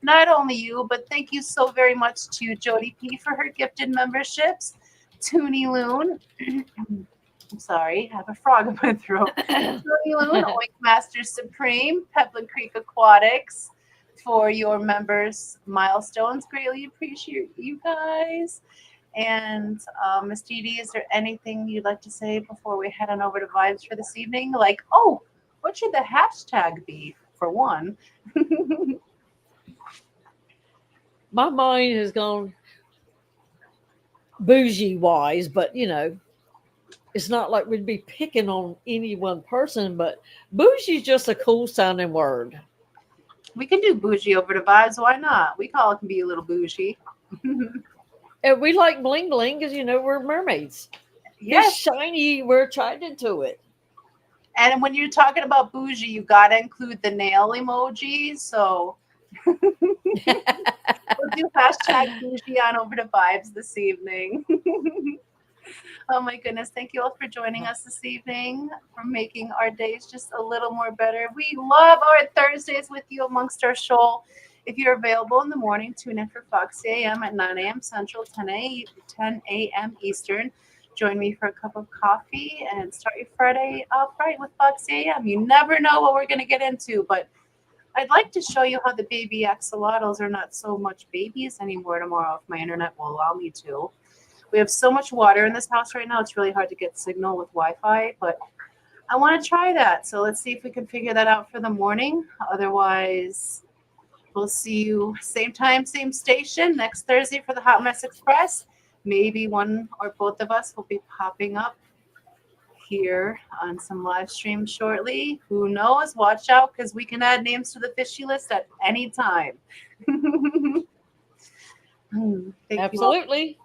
S1: Not only you, but thank you so very much to Jody P for her gifted memberships, Toonie Loon. I'm sorry, I have a frog in my throat. Toonie Loon, Oink Master Supreme, Peplin Creek Aquatics for your members' milestones. Greatly appreciate you guys. And Miss Didi, is there anything you'd like to say before we head on over to Vibes for this evening? Like, what should the hashtag be, for one?
S2: My mind has gone bougie-wise, but, it's not like we'd be picking on any one person, but bougie's just a cool sounding word.
S1: We can do bougie over to Vibes. Why not? We call it can be a little bougie.
S2: And we like bling bling because, we're mermaids.
S1: Yes.
S2: It's shiny. We're attracted to it.
S1: And when you're talking about bougie, you got to include the nail emoji. So we'll do hashtag bougie on over to Vibes this evening. Oh my goodness. Thank you all for joining us this evening, for making our days just a little more better. We love our Thursdays with you amongst our shoal. If you're available in the morning, tune in for Foxy AM at 9 a.m. Central, 10 a.m. Eastern. Join me for a cup of coffee and start your Friday off right with Foxy AM. You never know what we're going to get into, but I'd like to show you how the baby axolotls are not so much babies anymore tomorrow, if my internet will allow me to. We have so much water in this house right now, it's really hard to get signal with Wi-Fi, but I want to try that. So let's see if we can figure that out for the morning. Otherwise, we'll see you same time, same station next Thursday for the Hot Mess Express. Maybe one or both of us will be popping up here on some live stream shortly. Who knows? Watch out, because we can add names to the fishy list at any time.
S2: Absolutely.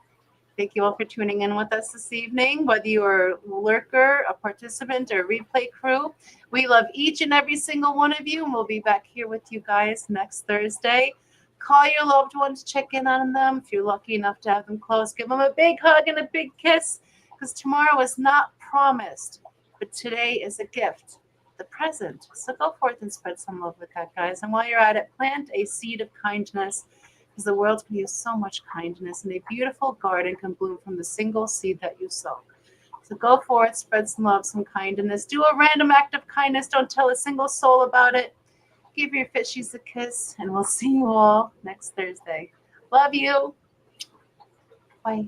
S1: Thank you all for tuning in with us this evening. Whether you're a lurker, a participant, or replay crew, we love each and every single one of you, and we'll be back here with you guys next Thursday. Call your loved ones, check in on them. If you're lucky enough to have them close, give them a big hug and a big kiss, because tomorrow is not promised, but today is a gift, the present. So go forth and spread some love with that, guys. And while you're at it, plant a seed of kindness, because the world can use so much kindness, and a beautiful garden can bloom from the single seed that you sow. So go forth, spread some love, some kindness. Do a random act of kindness. Don't tell a single soul about it. Give your fishies a kiss, and we'll see you all next Thursday. Love you. Bye.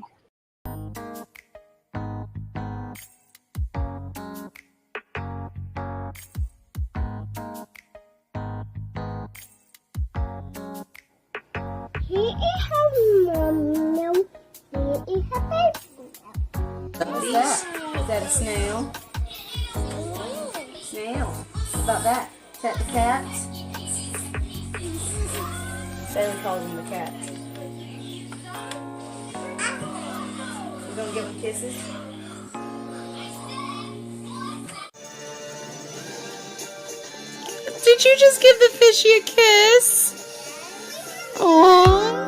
S9: What's that? Is that a snail? Snail. What about that? Is that the cats? Bailey calls them the cats. You gonna give them kisses?
S7: Did you just give the fishy a kiss? Aww.